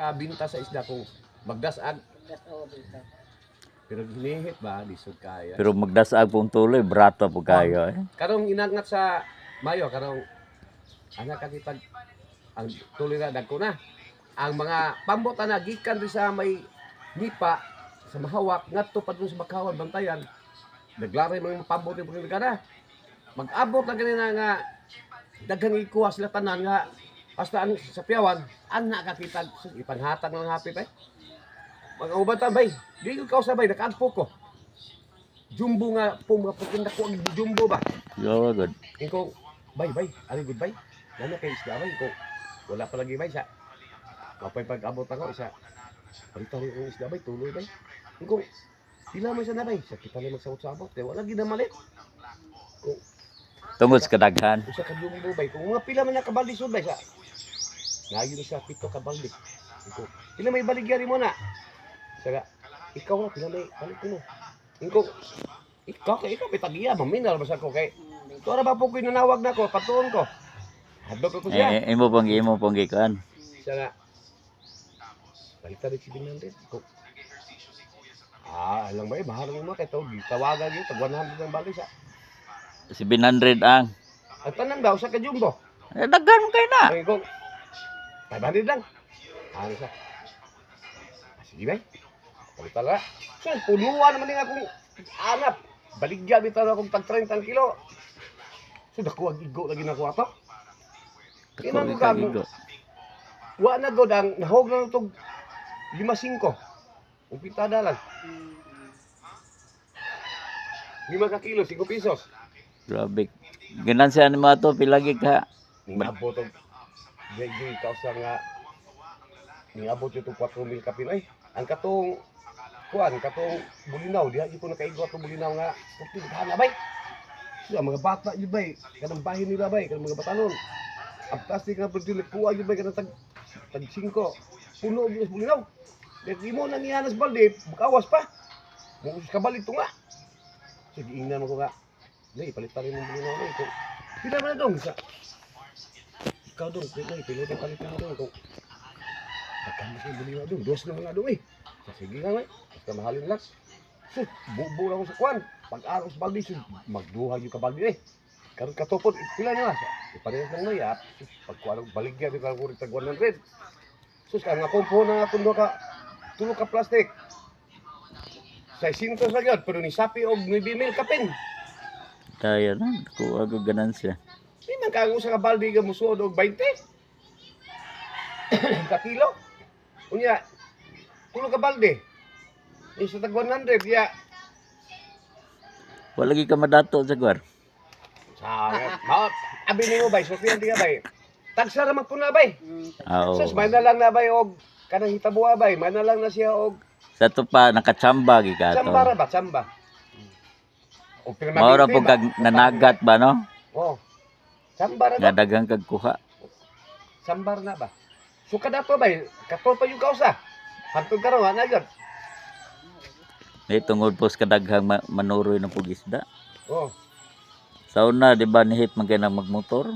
kabinta sa isda kung magdasag. Gas o dito. Pero ginihit ba, lisod kaya. Pero magdasag pong tuloy, brato po kayo eh. Karong inangat sa Mayo, karong anak kakipag ang tuloy na dagko na. Ang mga pambuta na gikan rin sa may nipa sa mahawak ngadto pa dun sa Bakawan bantayan. Naglaray mga pambuti pag na. Mag-abot na ganina nga daghang ikuha sila tanan nga basta ang sa piyawan ang nakakitag ipanhatag ng hapit ay. Mga ubatan bay, di ko kausabay nakaagpo ko. Jumbo nga po mga putinda ko ang jumbo ba. Yo, good. Iko bay, ali good bay. Nana kay isda bay ko. Wala pa lagi bay sa. Mapay pag-abot ako isa. Palitan yung isda bay tuloy bay. Iko pila mo isa na bay. Sa kita na magsabot-sabot kay wala ginamalit. Ko Tungod sa kadaghan. usa ka jumbo bay. Kung mga pila man na kabaldi sud bay sa. Ngayon sa pito kabaldi. Iko pila may baligyari mo na. Saga ikaw na pila may balik mo. Iko ikaw pitagiya maminal basta ko kay ito ba po ko nanawag na ko, patuon ko. Hadlok ko siya. Imo pong gikan. Siya nga. Baliktad si 700. Ko. Alam ba mahal mo kay tawag. Tawagan yun, tag 100 ang balik sa. 700 ang. Ang tanang daw sa kajumbo. Daghan mo kayo na. Ay ko. 500 lang. Ano sa? Sige ba? Baliktad na. So, punuan naman din akong anap. Baligyan bitaw na akong tag 30 kilo. So, dako ang igo lagi na ko ato. Ina mo gago. Wa na god ang nahog na itong 5-5. Upitada lang. 5 ka kilo, 5 pesos. Grabe. Ganansya ni mo to pilagi ka. Ningabot og gay kausa nga ningabot yung 4,000 ka Pinoy. Ang katong katong bulinaw, diha ko nakaigo atong bulinaw nga puti hana bay. So, ang mga bata yun bay, kanang bahin nila bay, kanang mga batanon. Ang plastic nga pagdilik kuha yun bay, kanang tag 5. Puno yung bulinaw. Di mo nang ihanas balde, makawas pa. Mukus ka balik ito nga. So, giingnan mo ko nga. Hindi, palitan rin yung bulinaw na ito. Pila mo na dong. Ikaw dong, pila yung palitan mo dong. Kung pagkama sa yung bulinaw dong, 2 na nga dong eh. So, sige nga nga, basta mahalin lang. So, bubo lang ko sa kwan. Pag-araw sa balde, so, magduhag yung kabalde eh. Karon katopod, pila nyo nga. Iparehas lang na ya. Pagkuha ng baligyan, yung kakurit tag 100. Sus, kaya nga kumpo na nga tulo ka plastic. 600 lang yun, pero ni sapi og 9,000 kapin. Kaya na, kuha ko ganansya. Di man kang usa ka balde ka musuod og 20. Ka kilo. Unya, tulo ka balde. Isa tag 100, ya. Wala lagi ka madato sa gwar. Abi nimo bay, Sofian di ka bay. Tagsa ra magpuna bay. Oo. Sus, may na lang na bay og kanang hitabuha bay, may na lang na siya og Sa to pa nakachamba gi ka to. chamba ra ba, chamba. O Maura po kag nanagat ba no? Oh. Chamba ra Nga ba? daghang kag kuha. Sambar na ba? So kada to bay, katol pa yung kausa. Hantod karon ana gyud. May tungod po sa kadaghang manuroy ng pugisda. Oh. Sa una, di ba nihit man kayo na magmotor?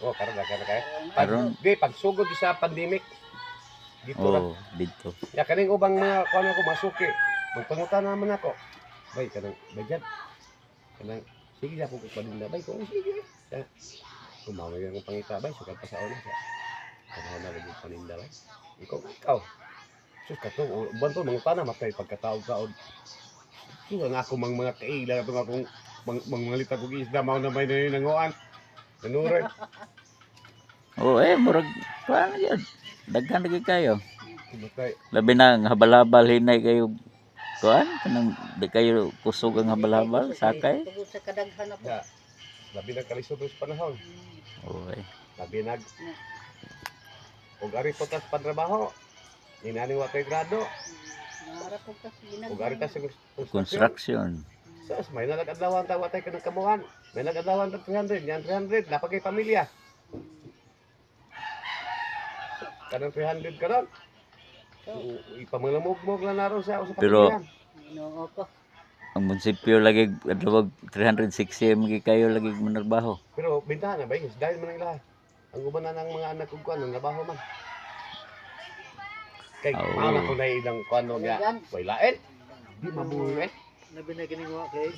Oh, karon na kayo. Karon? Di pagsugod sa pandemic. Dito ra. Oo, dito. Ya kaning ubang mga kuan ako masuki. Magpangutan naman ako. Bay kanang budget. Kanang sige ya ko palinda bay ko. Sige. Ya. Kumawa yung pangita bay sukat pa sa una sa. Kanang na lagi paninda bay. Ikaw. Sus kato uban to mangutan na matay pagkataog-taod. Sus nga ako mga kaila atong akong mangalita ko isda mao na may nanguan. Nanuray. Oo, murag, paano yan? Daghan lagi kayo. Matay. Labi na, ang habal-habal, hinay kayo. Kuan, kanang di kayo kusog ang habal-habal, sakay. Tungod sa kadaghan na po. Ya. Labi na kalisod sa panahon. Oo, Labi nag ug ari po tas pantrabaho. Inani wa kay grado. Nara po kasi Ug ari tas construction. Sas may nag-adlawan ta wa tay kanang kamuhan. May nag-adlawan ta 300, yan 300 napagay pamilya. Kanang 300 karon. Ipamangamog-mog lang naron sa usa ka Pero- pamilya. Ginoo ko. Ang munisipyo lagi, adlawag 360 magi kayo lagi manarbaho. Pero bintahan na ba dahil man ang ilaha. Ang uban na ng mga anak ko kuan nang trabaho man. Kay Oo. paano ko na ilang kuano nga. Yan. Way lain. Di mabuhi. Labi na kining wa kay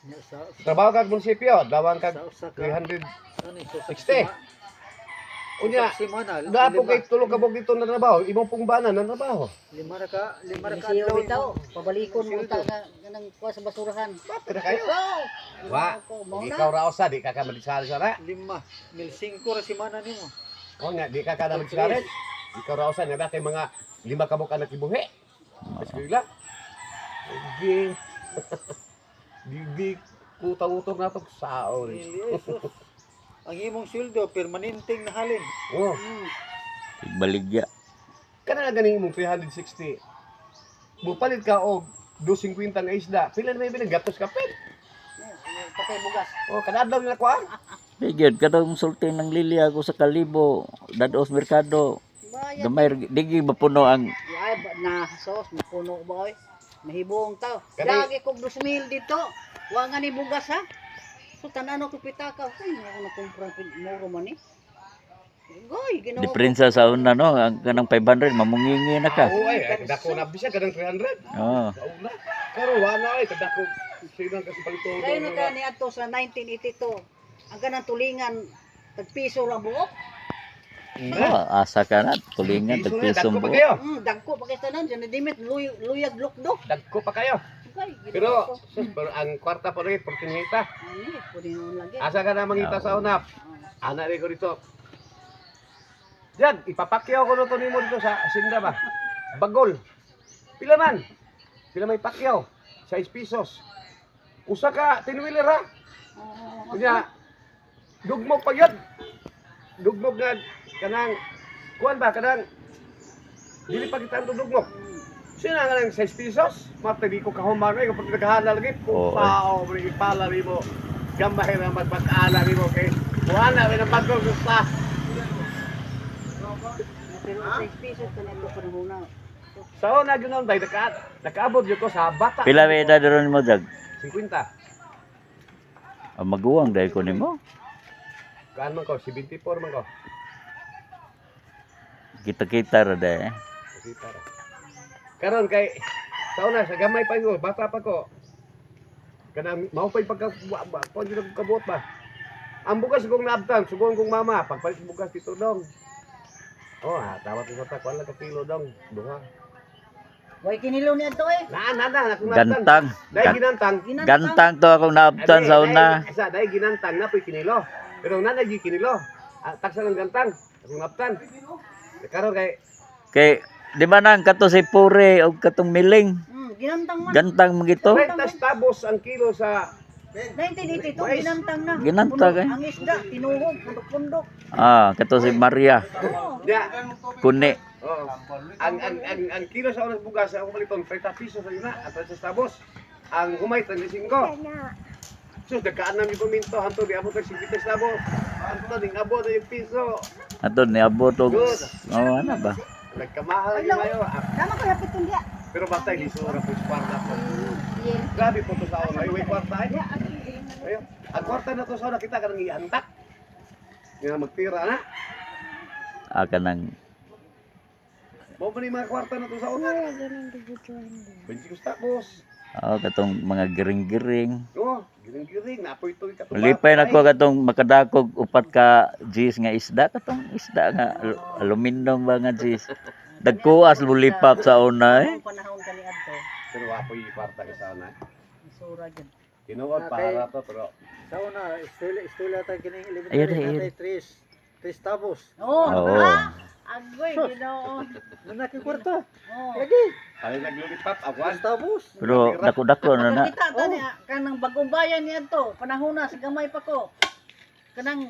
nya sa Trabaho kag munisipyo, dawang kag sa usa ka 300. ano so 60. Unya, semanal. dapo kay tulo ka bog dito na trabaho, imong pong bana na trabaho. lima ra ka Lisiyo adlaw bitaw. mo. Pabalikon mo ta nga nang kuha sa basurahan. Kada kayo. Ikaw. Wa, Mao na. ikaw ra usa di ka ka madisari sa ra. 5,000 ra semana nimo. O nga, di ka kada madisari. Ikaw ra usa na kay mga 5 ka bog anak ibuhi. Eskwela. Di di kutang-utong na to sao. Jesus. Ang imong sweldo permanenteng nahalin. Oh, Baligya. kana na ganing imong 360. Bupalit ka og 250 nga isda. Pila na may bilang gatos ka pet. Patay bugas. Oh, kada adlaw nila kuan. Higit katong sulting ng lili ako sa Kalibo, dados merkado. Bayan. Gamay digi mapuno ang Ay, na sos, mapuno ba oy? Mahibong tao. Kani- Lagi kog 2,000 dito. Wa nga ni bugas ha. So tanan ko pitaka. Ay, ako na kumpra moro man ni. Goy, ginawa ko. diferensya sa una no, ang kanang 500 mamungingi na ka. Oo ay, kadako na bisag kadang 300. Oo. Sauna. Pero wala ay kadako sinang kasi palito. Kaya na gani ato sa 1982. Ang kanang tulingan tagpiso ra buok. Oh, asa ka na tulingan Piso na, tagpisong dagko pa buo. kayo. Dagko pa kay tanan diyan dimit luyag lukdo. Dagko pa kayo. Goy, Pero pero ang kwarta pa rin, portinita. ani, pwede naman lagi. Asa ka na mangita sa unap? Ana rin ko dito. Diyan, ipapakyaw ko na to nimo dito sa Sinda ba? Bagol. Pila man? Pila may pakyaw? 6 pesos. Usa ka, tinwiler ha? Kunya, dugmog pa yun. Dugmog nga, kanang, kuhan ba, kanang, dili pa kita ang dugmog. Sino nga lang 6 pesos? Matali ko kahumar na, kapag naghahala lagi, Oo. pao, ipala rin mo. Gamay na magpag-ala rin mo kay Buhana, may napagkong gusta. Pero 6 pesos kanito pa muna. So, nagyunan tayo, nakaabot yun ko sa bata. Pila may edad ron mo dag? 50. Maguwang dahil ko nimo. Kaan man ko, 74 man ko. Kita-kita ra dahil. Karon kay, sa una, sa gamay pa ko, bata pa ko. Kanang, maupay pagka, pag kabuot ba? Ang bukas kong naabtan, sugon kong mama, pagpalit sa bukas dito dong. Oh, tawat mo ta, kuan lang ka kilo dong, duha. Way kinilo ni ato eh. Na, akong naabtan. Gantang. Dahil ginantang. Gantang to akong naabtan sa una. Isa, dahil ginantang na po'y kinilo. Pero nanay di kinilo. Taksa ng gantang, akong naabtan. Karon kay, Kay di ba nang kato si Pure o katong miling? Ginantang man. Gantang mo gito. 30 tabos ang kilo sa 1982 Mais. ginantang na. Ginantang, eh. Ang isda tinuhog, pundok-pundok. Ah, kato si Maria. Oo. ya. Kuni. Oh. Ang kilo sa oras bugas ako baliton 30 pesos sa ina at sa tabos. Ang humay 35. So dagkaan na mi paminto hanto di abot og 50 tabos. Hanto ding abot yung piso. Ato ni abot og oh ano ba? Nagkamahal ni mayo. Tama ko yapit kun dia. Pero batay di sura po kwarta po. Yen. Grabe po to sa ona, way kwarta ay. Ayo, ang kwarta na to sa ona kita kanang iantak. Nga magtira na. Kanang Mo ba ni mga kwarta na to sa una? 20 tapos. katong mga giring-giring. Oh, giring-giring na po ito katong. Lipay na ko katong makadakog upat ka G's nga isda katong isda nga aluminum ba nga G's. Dagkuas lulipap sa una eh. Ang panahon kani adto. Pero wa po kwarta ka sa ona. Sura gyud. Tinuod para to pero Sa una estela ta kining Ayun, elementary ayun. tres tabos. Oh. Oo. Agoy Ginoo. Nanaki kwarta. Oh. Lagi. kali naglulipap awan. Tres tabos. Pero dako-dako na na. Kita to niya kanang bagong bayan niya to. Panahon na sa gamay pa ko. Kanang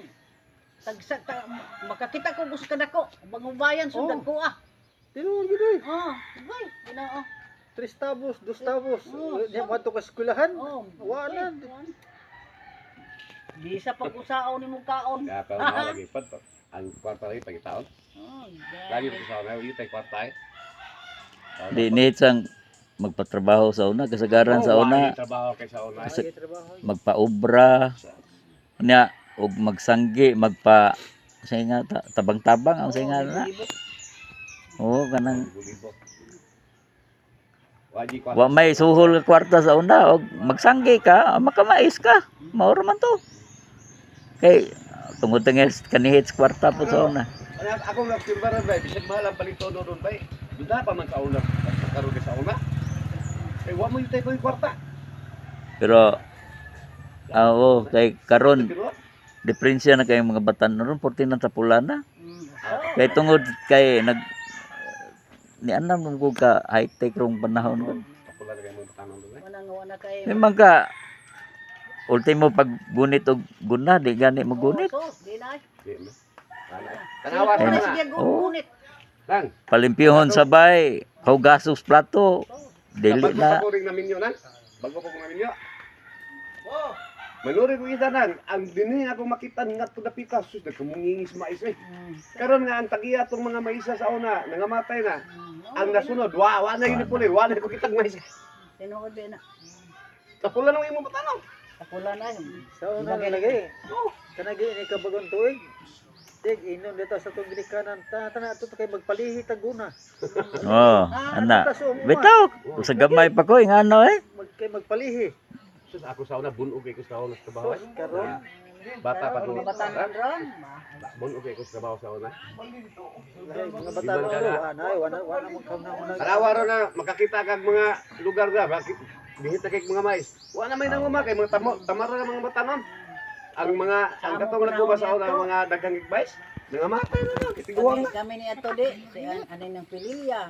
makakita ko gusto kadako. Bagong bayan sundan ko ah. Tinuod gid eh. Oh, agoy Ginoo. Tres tabos, dos tabos. Oh, Di mo ka eskwelahan. Oh. Wala. Di sa pag-usaon ni mong kaon. Ya pero na lagi pa to. Ang kwarta lagi pagitaon. Oh, Lagi po sa ona, ito kwarta ay. Di need sang magpatrabaho sa una kasagaran sa una Trabaho kay sa ona. Kasi- Lagi trabaho. magpaobra nya og magsanggi magpa say nga tabang-tabang ang say nga na Oo, kanang Libo. Waji ko. wa may suhol nga kwarta sa una og magsanggi ka, makamais ka. Mao ra man to. Kay tungod tengis kanihit sa kwarta po sa una. Ako nagsimbaran ba, bisag mahal ang palito doon ba. Duda pa man sa una, karon sa una. Kay wa mo yung tayo kwarta. Pero oo, kay karon Pero diferensya na kay mga batan-on 14 na tapulan na. Mm. Kay tungod kay ni anam nung ko ka high tech rong panahon ko. Kapula na kayo mga batanon doon. Wala kay Memang ka ultimo pag gunit og guna di gani mo gunit. Sos, di na. Di mo. Tanawa sa Wala na. sige Oo. gunit. Lang. Palimpihon sabay, hugasos plato. Dili Bago na. pa ko rin namin yun, nan. Bago pa ko namin yun. Manuri ko isa nan, ang dini ako makita nga to dapita, sus nagkamungingis mais eh. Karon nga ang tagiya tong mga maisa sa una, nangamatay na. Ang nasunod, wa na yun puli, wa na ko kitang mais. Tinuod din na. Kapula nang imong batanon. Kapula na yun. Sa una lagi. Kanagi ni kabagon tuig. Dig inon dito sa tong gilikanan tana to kay magpalihi taguna. Oh, ana. Bitaw, sa gamay pa ko ingano eh. Kay magpalihi. Sus ako sa una bunog kay ko sa una sa trabaho. Sus, karon. Bata pa ko. Mga batanon ron. Bunog kay ko sa trabaho sa una. Ay, mga bata ro anay wala mo kam na. Kalawa ro na makakita kag mga lugar ga, bakit bihita kay mga mais. Wa na may nanguma kay mga tamara nga mga batanon. Ang mga ang katong nagbuba sa una mga daghang mais. Nangamatay na kitiguang na. Kami ni ato di, si anay ng pililya.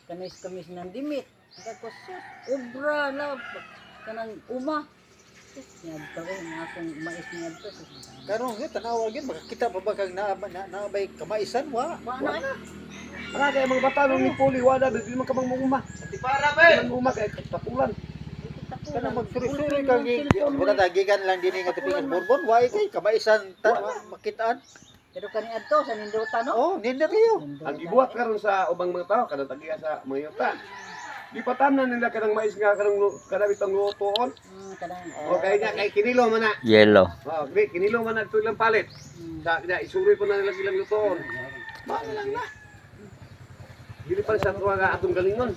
Kamis ng dimit. Tapos ubra na kanang uma. Niya to nga akong mais niya to. Karon gyud tanawa gyud makakita pa ba kag naabay kamaisan wa. Wa na. Mga kay mga batanon ni Puli wala di man kamang munguma. Di para ba? Munguma kay tapulan. Kana magsuri-suri kag wala dagigan lang dinhi nga tipingan Bourbon wa kay kamaisan makitaan. Pero kani adto sa ninduta no. Oh, ninda kayo. Ang gibuhat karon sa ubang mga tao kada tagiya sa mga yuta. Di pa tamnan nila kanang mais nga kanang bitang lutoon. Kanang O kay nga kay kinilo man na. Yellow. Oh, di kinilo man na tulang palit. Sa isuri pa na nila silang lutoon. Mahal lang na. Dili pa sa tuwa nga atong galingon.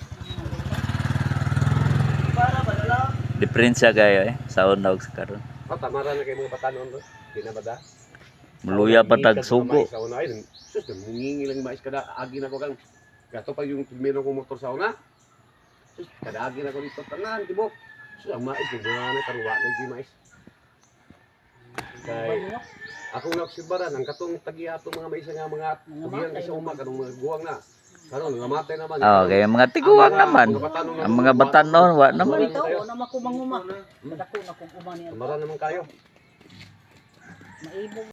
Diferensya kayo eh sa una ug sa karon. O tamara na kay mga batanon do. Di na ba da? Muluya pa tag sugo. Sa una ay sus mungingi lang mais kada agi na ko kang gato pa yung primero kong motor sa una. Sus kada agi na ko dito tanan tibok. Sus ang mais kung na karuwa na di mais. Kay ako nagsibaran ang katong tagiya ato mga mais nga mga tugiyan sa uma kanong mga guwang na. Karon namatay naman. Oh, kay mga tiguan naman. Ang mga batanon wa naman. ito, na makumanguma. Madako na kung umani. Tamara naman kayo. Maibog